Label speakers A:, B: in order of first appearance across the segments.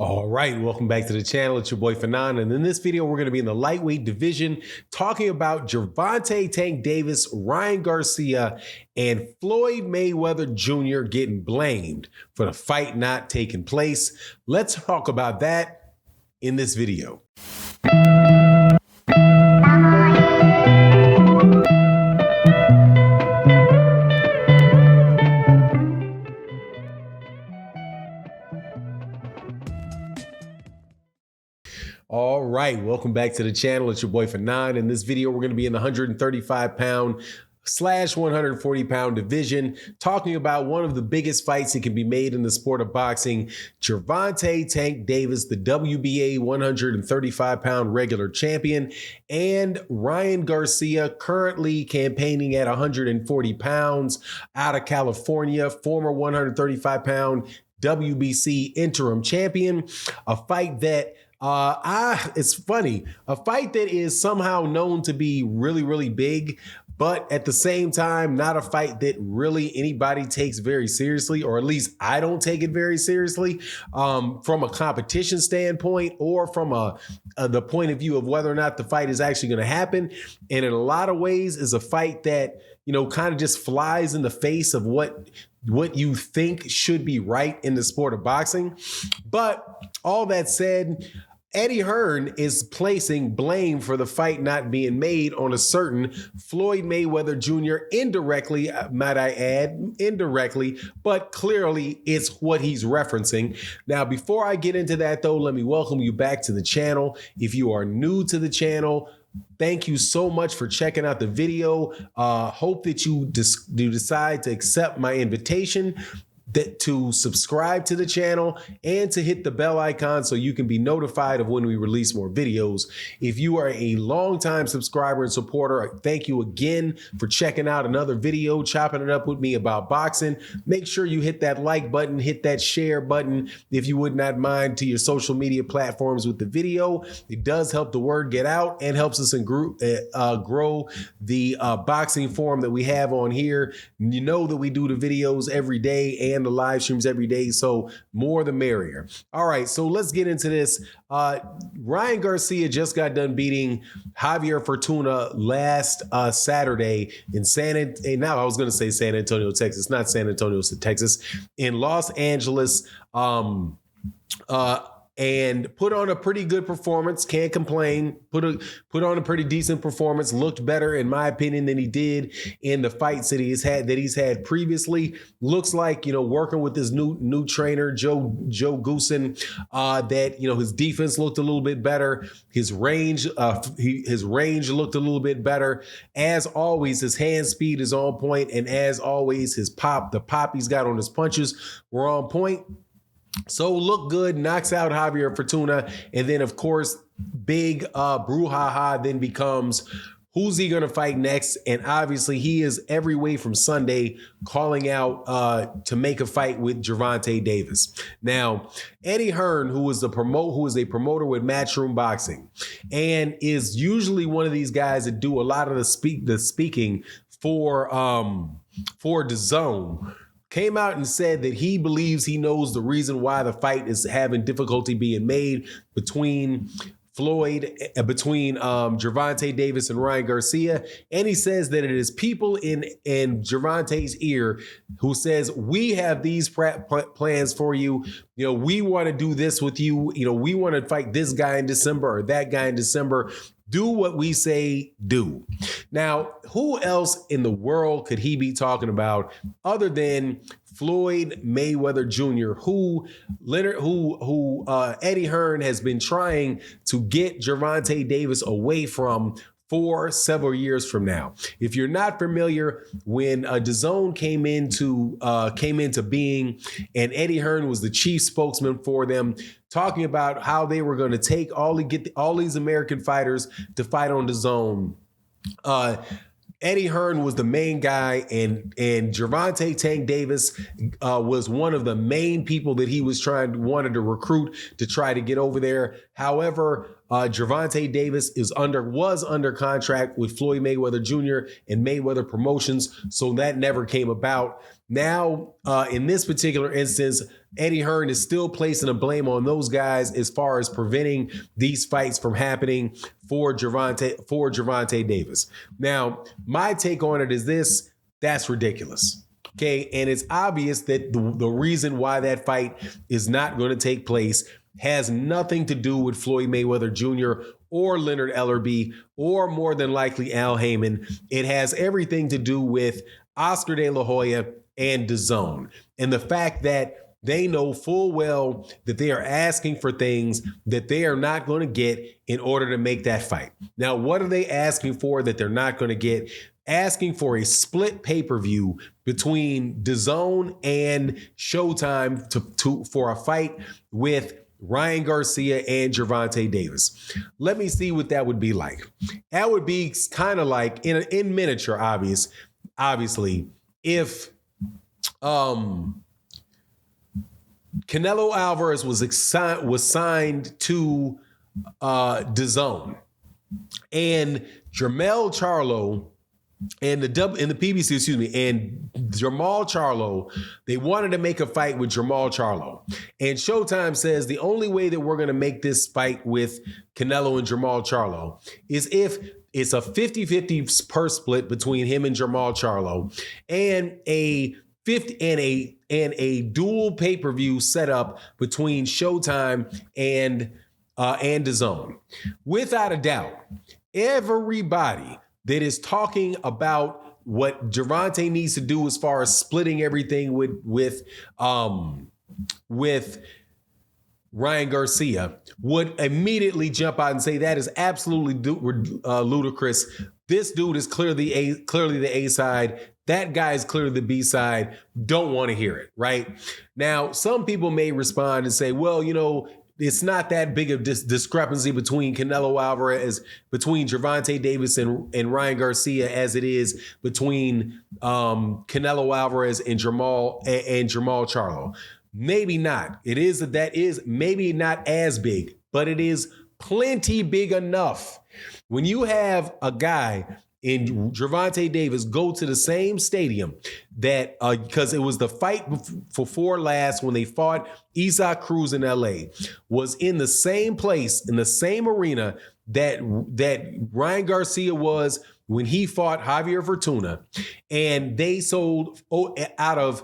A: All right, welcome back to the channel. It's your boy Fanon, and in this video, we're going to be in the lightweight division talking about Gervonta Tank Davis, Ryan Garcia, and Floyd Mayweather Jr. getting blamed for the fight not taking place. Let's talk about that in this video. All right, welcome back to the channel. It's your boy Fanon. In this video, we're going to be in the 135-pound / 140-pound division, talking about one of the biggest fights that can be made in the sport of boxing, Gervonta Tank Davis, the WBA 135-pound regular champion, and Ryan Garcia, currently campaigning at 140 pounds out of California, former 135-pound WBC interim champion. A fight that it's funny, a fight that is somehow known to be really, really big, but at the same time, not a fight that really anybody takes very seriously, or at least I don't take it very seriously from a competition standpoint, or from the point of view of whether or not the fight is actually going to happen. And in a lot of ways is a fight that, you know, kind of just flies in the face of what you think should be right in the sport of boxing. But all that said, Hearn is placing blame for the fight not being made on a certain Floyd Mayweather Jr. indirectly, might I add, indirectly, but clearly it's what he's referencing. Now, before I get into that though, let me welcome you back to the channel. If you are new to the channel, thank you so much for checking out the video. Hope that you decide to accept my invitation to subscribe to the channel and to hit the bell icon so you can be notified of when we release more videos. If you are a longtime subscriber and supporter, thank you again for checking out another video, chopping it up with me about boxing. Make sure you hit that like button, hit that share button, if you would not mind, to your social media platforms with the video. It does help the word get out and helps us grow the boxing forum that we have on here. You know that we do the videos every day and the live streams every day, so more the merrier. All right, so let's get into this. Ryan Garcia just got done beating Javier Fortuna last Saturday in now I was going to say San Antonio, Texas, not San Antonio, Texas, in Los Angeles. And put on a pretty good performance. Can't complain. Put on a pretty decent performance. Looked better, in my opinion, than he did in the fights that he's had previously. Looks like, you know, working with his new trainer, Joe Goosen, that, you know, his defense looked a little bit better. His range looked a little bit better. As always, his hand speed is on point, and as always, the pop he's got on his punches were on point. So look good, knocks out Javier Fortuna. And then, of course, big brouhaha then becomes, who's he going to fight next? And obviously, he is every way from Sunday calling out to make a fight with Gervonta Davis. Now, Hearn, who is a promoter with Matchroom Boxing, and is usually one of these guys that do a lot of the speaking for DAZN, came out and said that he believes he knows the reason why the fight is having difficulty being made between Gervonta Davis and Ryan Garcia. And he says that it is people in Gervonta's ear who says, we have these plans for you. You know, we want to do this with you. You know, we want to fight this guy in December or that guy in December. Do what we say do. Now, who else in the world could he be talking about other than Floyd Mayweather Jr., who Hearn has been trying to get Gervonta Davis away from for several years from now. If you're not familiar, when DAZN came into being, and Hearn was the chief spokesman for them, talking about how they were going to get all these American fighters to fight on DAZN. Hearn was the main guy, and Gervonta Tank Davis was one of the main people that he was wanted to recruit to try to get over there. However, Gervonta Davis was under contract with Floyd Mayweather Jr. and Mayweather Promotions, so that never came about. Now, in this particular instance, Eddie Hearn is still placing a blame on those guys as far as preventing these fights from happening for Gervonta Davis. Now, my take on it is this: that's ridiculous. Okay, and it's obvious that the reason why that fight is not going to take place has nothing to do with Floyd Mayweather Jr. or Leonard Ellerbe or more than likely Al Heyman. It has everything to do with Oscar De La Hoya and DAZN, and the fact that they know full well that they are asking for things that they are not going to get in order to make that fight. Now, what are they asking for that they're not going to get? Asking for a split pay-per-view between DAZN and Showtime for a fight with Ryan Garcia and Gervonta Davis. Let me see what that would be like. That would be kind of like in miniature, obviously, if Canelo Alvarez was signed to DAZN, and Jermell Charlo and the PBC, and Jermall Charlo, they wanted to make a fight with Jermall Charlo. And Showtime says the only way that we're going to make this fight with Canelo and Jermall Charlo is if it's a 50-50 purse split between him and Jermall Charlo, and a dual pay-per-view setup between Showtime and DAZN. Without a doubt, everybody that is talking about what Gervonta needs to do as far as splitting everything with Ryan Garcia would immediately jump out and say that is absolutely ludicrous. This dude is clearly the A side. That guy is clearly the B side. Don't want to hear it, right? Now, some people may respond and say, well, it's not that big of discrepancy between between Gervonta Davis and Ryan Garcia as it is between Canelo Alvarez and Jermall Charlo. Maybe not. That is maybe not as big, but it is plenty big enough. When you have a guy in Gervonta Davis go to the same stadium that because it was the fight before last when they fought Isaac Cruz in LA, was in the same place, in the same arena that Ryan Garcia was when he fought Javier Fortuna, and they sold out of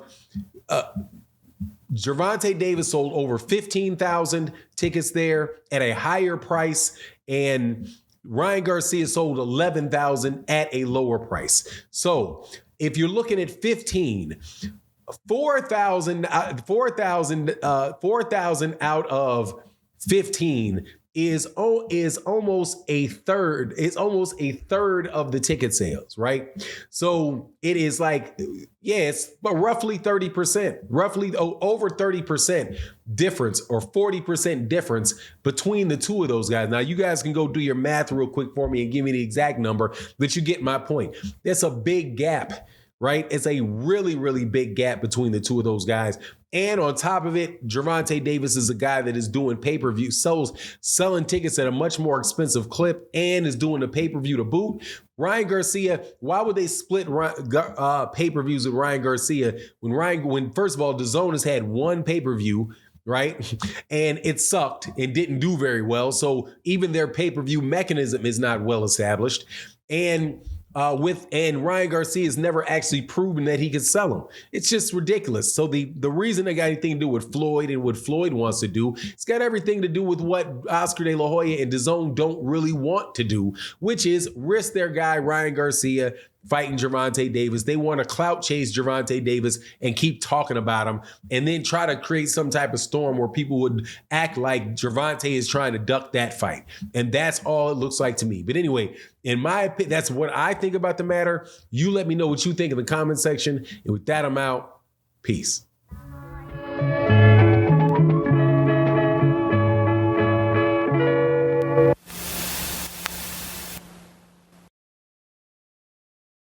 A: Gervonta Davis sold over 15,000 tickets there at a higher price, and Ryan Garcia sold 11,000 at a lower price. So if you're looking at 4,000 out of 15 is almost a third. It's almost a third of the ticket sales, right? So it is like, it's roughly 30%, roughly over 30% difference or 40% difference between the two of those guys. Now, you guys can go do your math real quick for me and give me the exact number, but you get my point. That's a big gap, right? It's a really, really big gap between the two of those guys. And on top of it, Gervonta Davis is a guy that is doing pay-per-view, selling tickets at a much more expensive clip, and is doing the pay-per-view to boot. Ryan Garcia, why would they split pay-per-views with Ryan Garcia when first of all, DAZN has had one pay-per-view, right? And it sucked and didn't do very well. So even their pay-per-view mechanism is not well established. And Ryan Garcia has never actually proven that he could sell them. It's just ridiculous. So the reason they got anything to do with Floyd and what Floyd wants to do, it's got everything to do with what Oscar De La Hoya and DAZN don't really want to do, which is risk their guy Ryan Garcia fighting Gervonta Davis. They want to clout chase Gervonta Davis and keep talking about him, and then try to create some type of storm where people would act like Gervonta is trying to duck that fight. And that's all it looks like to me. But anyway, in my opinion, that's what I think about the matter. You let me know what you think in the comment section. And with that, I'm out. Peace.